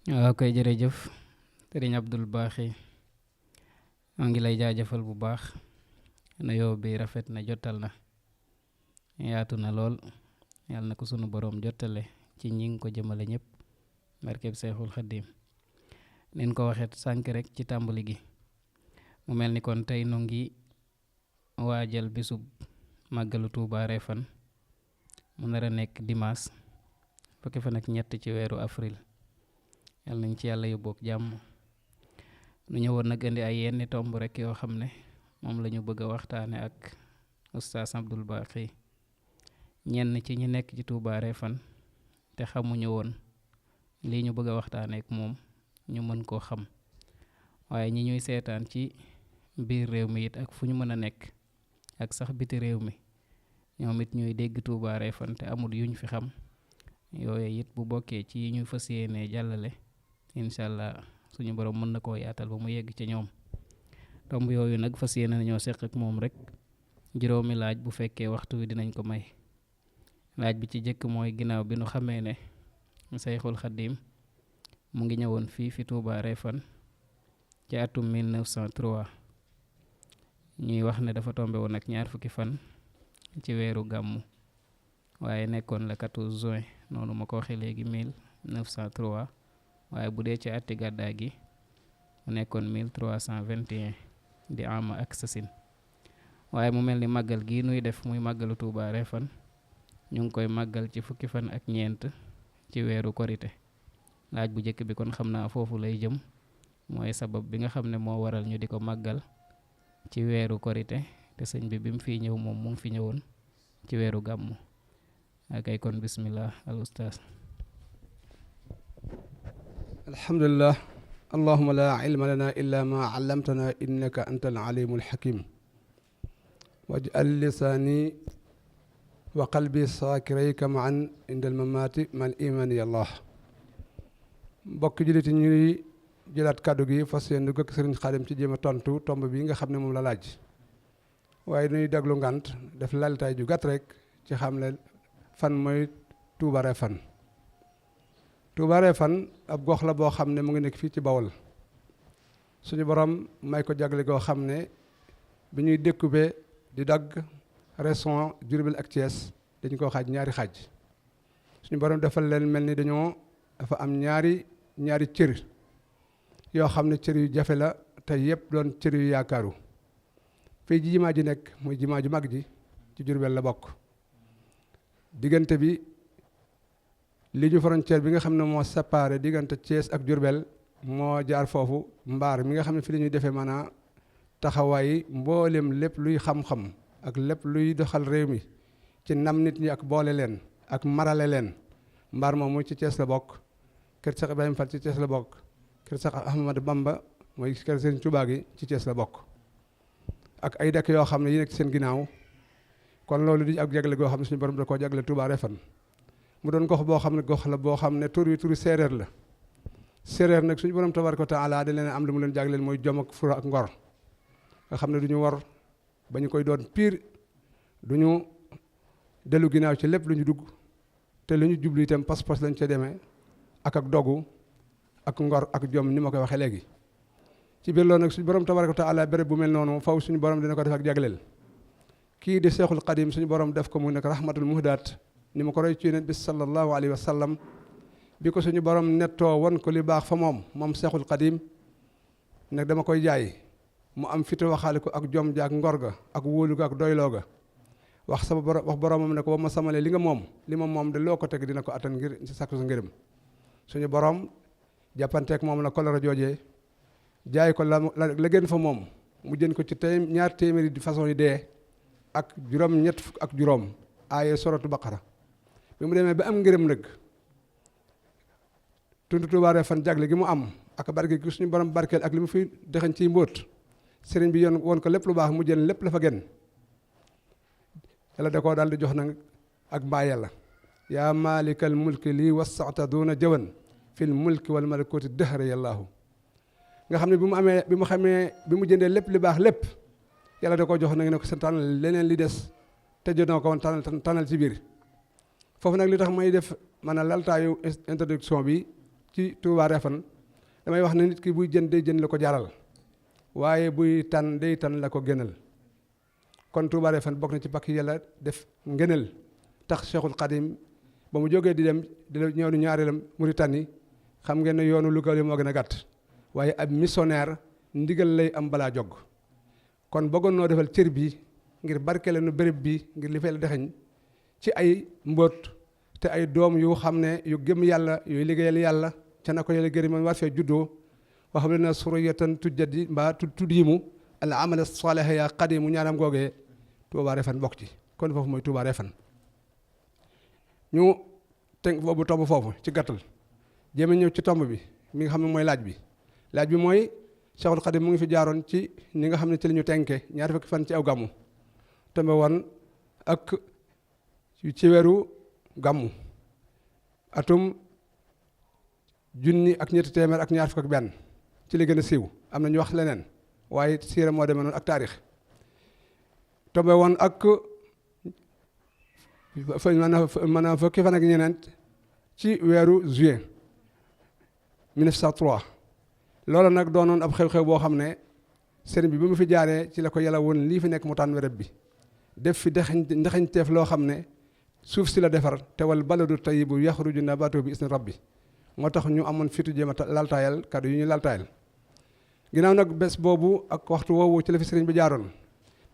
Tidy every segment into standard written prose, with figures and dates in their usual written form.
waaw koy jërëjëf sëriñ Abdul Baaxi maa ngi lay jaajëfal bu baax nuyoo bi rafet na jotal na yaatu na lool yàlla na ko sunu boroom jottale ci ñi ngi ko jëmale ñëpp barkeb Seexul Xaddiim nin ko waxet sànk rek ci tàmbali gi mu mel ni kon tey nu ngi waajal bisub màggalu Tuubaa Refane mu nar a nekk dimaas fukki fan ak ñett ci weeru avril yàlla nañ ci yàlla yóbbook jàmm nu ñëwoon nag indi ay yenn tomb rek yoo xam ne moom la ñu bëgg a waxtaane ak Oustaz Abdul Baaxi ñenn ci ñi nekk ci Tuubaa Refane te xamuñu woon lii ñu bëgg a waxtaane ak moom ñu mën koo xam waaye ñi ñuy seetaan ci biir réew mi it ak fu ñu mën a nekk ak sax biti réew mi ñoom it ñuy dégg Tuubaa Refane te amul yuñ fi xam yooyu it bu bokkee ci yi ñu fas yéenee jàllale incha allah suñu borom mën na koo yaatal ba mu yegg ci ñoom tomb yooyu nag fas yéene nañoo seq ak moom rek juróomi laaj bu fekkee waxtu wi dinañ ko may laaj bi ci jëkk mooy ginnaaw bi nu xamee ne Sayxul Xaddiim mu ngi ñëwoon fii fi Tuubaa Refane ci atum 1903 ñuy wax ne dafa tombe woon ak ñaar fukki fan ci weeru gàmmu waaye nekkoon le 14 juin noonu ma ko waxee léegi 1903 waaye bu dee ci atti gàddaay gi mu nekkoon 1321 di ama ak sasin waaye mu mel ni màggal gii nuy def muy màggalu Tuubaa Refane ñu ngi koy màggal ci fukki fan ak ñeent ci weeru korite laaj bu njëkk bi kon xam naa foofu lay jëm mooy sabab bi nga xam ne moo waral ñu di ko màggal ci weeru korite te sëñ bi mu fiy ñëw moom mu ngi fi ñëwoon ci weeru gàmmu akay kon bismillah al ustaas. alhamdulillah allahuma la ilma lana illa ma allamtana innaka anta al alimu alxakim waj'al lisaani wa qalbi saakirayka maan inda al mamaati mal imani allah mbokk julliti ñuy jëlaat kàddu gi fas yéene gëkk sëriñ Xaadim ci jéem a tontu tomb bi nga xam ne moom la laaj waaye nuy déglu ngànt def laltaay ju gàtt rek ci xam ne fan mooy Tuubaa Refane Tuubaa Refane ab gox la boo xam ne mu ngi nekk fii ci Bawol suñu borom may ko jagle goo xam ne bi ñuy découpé di dagg région Diourbel ak Thiès dañ koo xaaj ñaari xaaj suñu borom defal leen mel ni dafa am ñaari cër yoo xam ne cër yu jafe la te yëpp doon cër yu yaakaaru fii ji jimaa ji nekk muy jimaa ju mag ji ci Diourbel la bokk diggante bi li ñu frontière bi nga xam ne moo séparé diggante Thiès ak Diourbel moo jaar foofu mbaar mi nga xam ne fi la ñuy defee maanaam taxawaay mboolem lépp luy xam-xam ak lépp luy doxal réew mi ci nam nit ñi ak boole leen ak marale leen mbaar moomu ci Thiès la bokk kër Cheikh Ibrahima Fall ci Thiès la bokk kër Cheikh Ahmadou Bamba mooy kër Serigne Touba gi ci Thiès la bokk ak ay dëkk yoo xam ne yi nekk seen ginnaaw kon loolu di ak jagle goo xam ne suñu borom da koo jagle Tuubaa Refane mu doon gox boo xam ne gox la boo xam ne tur wi turu séeréer la séeréer nag suñu borom tabaaraka wa taala da leen am lu mu leen jagleel mooy jom ak fura ak ngor nga xam ne du ñu war ba ñu koy doon piir du ñu dellu ginnaaw ci lépp lu ñu dugg te lu ñu jublu itam pas-pas lañ ca demee ak dogu ak ngor ak jom ni ma koy waxee léegi ci biir loolu nag suñu borom tabaaraka wa taala béréb bu mel noonu faw suñu borom dina ko def ak jagleel kii di Seexul Xadim suñu borom def ko mu nekk rahmatul muhdaat ni ma ko roy ci yonent bi sallallahu alayhi wa sallam bi ko suñu borom nettoo won ko li baax fa moom Seexul Xadim nag dama koy jaay mu am fitu waxaale ko ak jom ja ak ngor ga ak wóolu ga ak doyloo ga wax boromam ne ko ba ma samalee li ma moom de loo ko teg dina ko attan ngir ci sakku sa ngërëm suñu borom jàppanteek moom la kolora joojee jaay ko la gën fa moom mu jën ko ci ñaar téeméeri di façon yi dee ak juróom ñett fukk ak juróom aaye soratu baqara bi mu demee ba am ngërëm nag tund Tuubaa Refane jagle gi mu am ak barke gi suñu borom barkeel ak li mu fi dexañ ciy mbóot sëriñ bi woon ko lépp lu baax mu jël lépp la fa gën yàlla da koo daal di jox nag ak mbaa yàlla yaa maalikal mulki lii wasaata duuna jëwan fil mulki wal malakuuti dëhëra yàllaahu nga xam ne bi mu jëndee lépp li baax lépp yàlla da koo jox nag ne ko sa tànnal leneen li des te jot na ko woon tànnal ci biir foofu nag li tax may def maanaam laltaayu introduction bi ci Touba Refane damay wax ne nit ki buy jën day jën la ko jaral waaye buy tànn day tànn la ko gënal kon Touba Refane bokk na ci pakk yàlla def ngënal tax Cheikhul Khadim ba mu jógee di dem di la ñëw ñaareelam Mauritanie xam ngeen ne yoonu Louga yi moo gën a gàtt waaye ab missionnaire ndigal lay am balaa jog kon bëggoon noo defal cër bi ngir barkele nu béréb bi ngir li fay la dexeñ ci ay mbóot te ay doom yu xam ne yu gëm yàlla yooyu liggéeyal yàlla ca na ko yàlla gërëm man war fee juddoo wax xam ne na suriyatan tujjadi mbaa tuddiimu al amal salih ya qadimu ñaanam googee Touba Refane bokk ci kon foofu mooy Touba Refane ñu tënk boobu tomb foofu ci gàttal jéem a ñëw ci tomb bi mi nga xam ne mooy laaj bi mooy Cheikhul Khadim mu ngi fi jaaroon ci ñi nga xam ne ci la ñu tenke ñaari fukki fan ci aw gàmmu tombe woon ak ci weeru gàmmu atum junni ak ñetti téeméer ak ñaar fukk ak benn ci li gën a siiw am na ñu wax leneen waaye siira moo demee noonu ak taarix tombe woon ak maanaam fukki fan ak ñeneent ci weeru juin 1903 loolu nag doonoon ab xew-xew boo xam ne sëriñ bi mu fi jaaree ci la ko yàlla woon lii fi nekk mu tànn wéreb bi def fi ndaxañteef loo xam ne suuf si la defar te wal baladu tayyibu yaxruju nabaatuhu bi isni rabbi moo tax ñu amoon fitu jéem a laltaayal kaddu yu ñu laltaayal ginnaaw nag bés boobu ak waxtu woowu ci la fi sëriñ bi jaaroon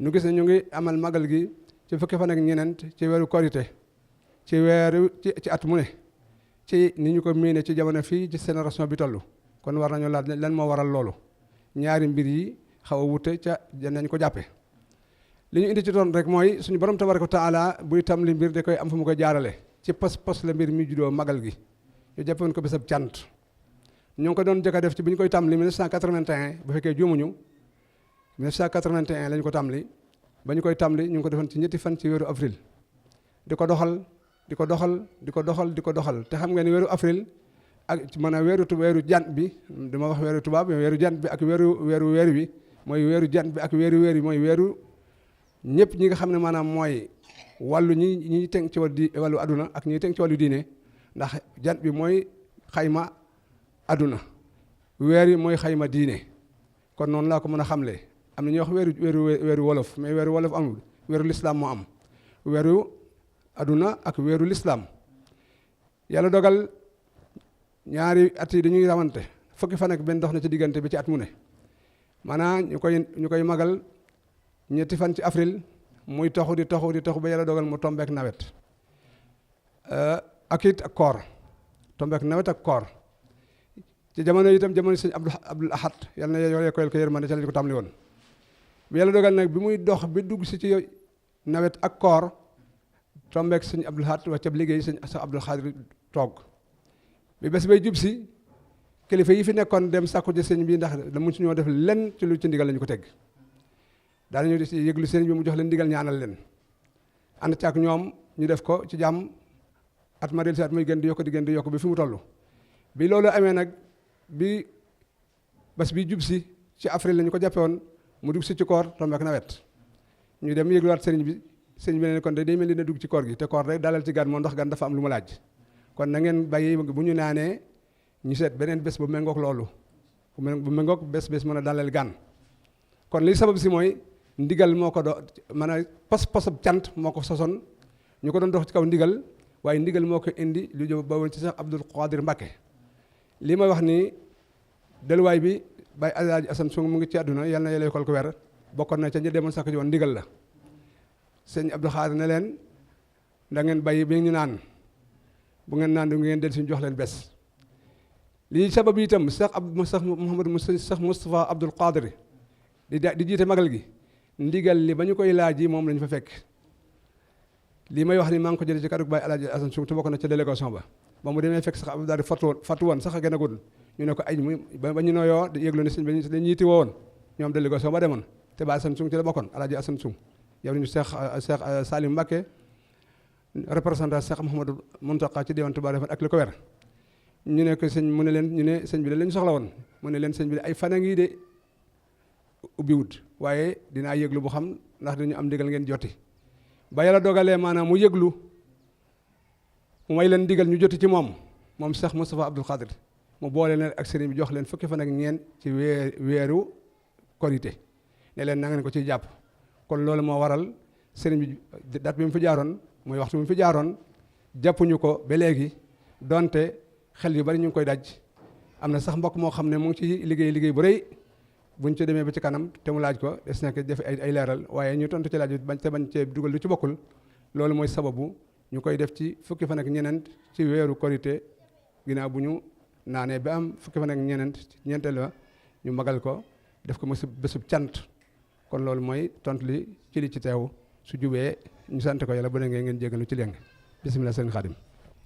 ñu gis ne ñu ngi amal magal gi ci fukki fan ak ñeneent ci weeru korité ci at mu ne ci ni ñu ko miine ci jamono fii ci génération bi toll kon war nañu laaj lan moo waral loolu ñaari mbir yi xaw a wute ca nañ ko jàppe li ñu indi ci doon rek mooy suñu borom tabaraka wa taala buy tam li mbir da koy am fu mu koy jaarale ci pas la mbir mi juddoo magal gi ñu jàppoon ko bésab cant ñoo ngi ko doon jëkk a def ci bi ñu koy tàmbali 1981 bu fekkee juumuñu 1981 lañu ko tàmbali ba ñu koy tàmbali ñu ngi ko defoon ci ñetti fan ci weeru avril di ko doxal te xam nga ni weeru avril ak maanaam weeru jant bi dama wax weeru tubaab weeru jant bi ak weer wi mooy weeru jant bi ak weer wi mooy weeru ñëpp ñi nga xam ne maanaam mooy wàllu ñi tënk ci wàllu aduna ak ñi tënk ci wàllu diine ndax jant bi mooy xayma aduna weer yi mooy xayma diine kon noonu laa ko mën a xamle am na ñuy wax weeru wolof mais weeru wolof amul weeru lislaam moo am weeru aduna ak weeru lislaam yàlla dogal ñaari at yi dañuy rawante fukki fan ak benn dox na ci diggante bi ci at mu ne maanaam ñu koy magal ñetti fan ci avril muy toxu di toxu ba yàlla dogal mu tombeek nawet ak koor tombeek nawet ak koor ci jamono itam jamono sëñ Abdul Ahad yàlla na yore koyal ko yërmande ca lañ ko tàmbali woon bi yàlla dogal nag bi muy dox bi dugg si ci nawet ak koor tombeek sëñ Abdul Ahad wax ca liggéey sëñ Abdul Xaadir toog bi bés bay jub si kilifa yi fi nekkoon dem sàkku ci sëñ bi ndax da mun si ñoo def lenn ci lu ci ndigal lañu ko teg daal ñu di yëglu sëñ bi mu jox leen ndigal ñaanal leen ànd ci ak ñoom ñu def ko ci jàmm at ma del si at muy gën di yokk bi fi mu toll bi loolu amee nag bi bés bi jub si ci avril la ñu ko jàppe woon mu dugg si ci koor tombeek nawet ñu dem yëgluwaat sëriñ bi ne kon day mel ni dina dugg ci koor gi te koor day dalal ci gan moom ndax gan dafa am lu mu laaj kon na ngeen bàyyi bu ñu naanee ñu seet beneen bés bu méngoog loolu bu méngoog bés mën a dalal gan kon li sabab si mooy ndigal moo ko mën a pas-pasab cant moo ko sosoon ñu ko doon dox ci kaw ndigal waaye ndigal moo ko indi lu jëm ba woon ci Cheikh Abdul Qadir Mbacké li may wax ni delluwaay bi Baye Alaaji Asan Sung mu ngi ci àdduna yàlla na yàlla yokkal ko weer bokkoon na ca ñi demoon sàkk ji woon ndigal la sëñ Abdul Qadir ne leen da ngeen bàyyi bi ñu naan bu ngeen naan du ngeen del suñu jox leen bés lii sabab itam Cheikh Moustapha Abdul Qadir di jiite magal gi ndigal li ba ñu koy laaj yi moom lañu fa fekk lii may wax ni maa ngi ko jëlee ci kaddu Baye Alaaji Asan Sung te bokk na ca délégation ba mu demee fekk sax Abdou daal di fàttu woon sax a gën a gudd ñu ne ko ay muy ba ñu nooyoo yëglu ne sëñ bi dañ ñiiti woon ñoom délégation ba demoon te Baye Asan Sung ci la bokkoon Alaaji Asan Sung yow ñu Cheikh Salim Mbacké représentant Cheikh Mouhamadou Mountakha ci diwaan Touba Refane ak li ko wer ñu ne ko sëñ mu ne leen ñu ne sëñ bi da lañu soxla woon mu ne leen sëñ bi ay fan a ngi de ubbi wut waaye dinaa yëglu bu xam ndax dañu am ndigal ngeen joti ba yàlla dogalee maanaam mu yëglu mu may leen ndigal ñu joti ci moom Cheikh Moustapha Abdul Qadir mu boole leen ak sëriñ bi jox leen fukki fan ak ñeent ci weeru korité ne leen na ngeen ko ciy jàpp. kon loolu moo waral sëriñ bi date bi mu fi jaaroon mooy waxtu bi mu fi jaaroon jàppuñu ko ba léegi donte xel yu bari ñu ngi koy daj. am na sax mbokk moo xam ne mu ngi ci liggéey bu rëy buñ ci demee ba ci kanam te mu laaj ko des na ko def ay leeral waaye ñu tontu ci laaj bi bañ cee dugal lu ci bokkul loolu mooy sababu ñu koy def ci fukki fan ak ñeneent ci weeru korité ginnaaw bu ñu naanee ba am fukki fan ak ñeenteel la ñu magal ko def ko mu bésub cant kon loolu mooy tontu li ci teew su jubee ñu sant ko yàlla bu ne ngeen jégalu ci léng bisimilah sëriñ Xaadim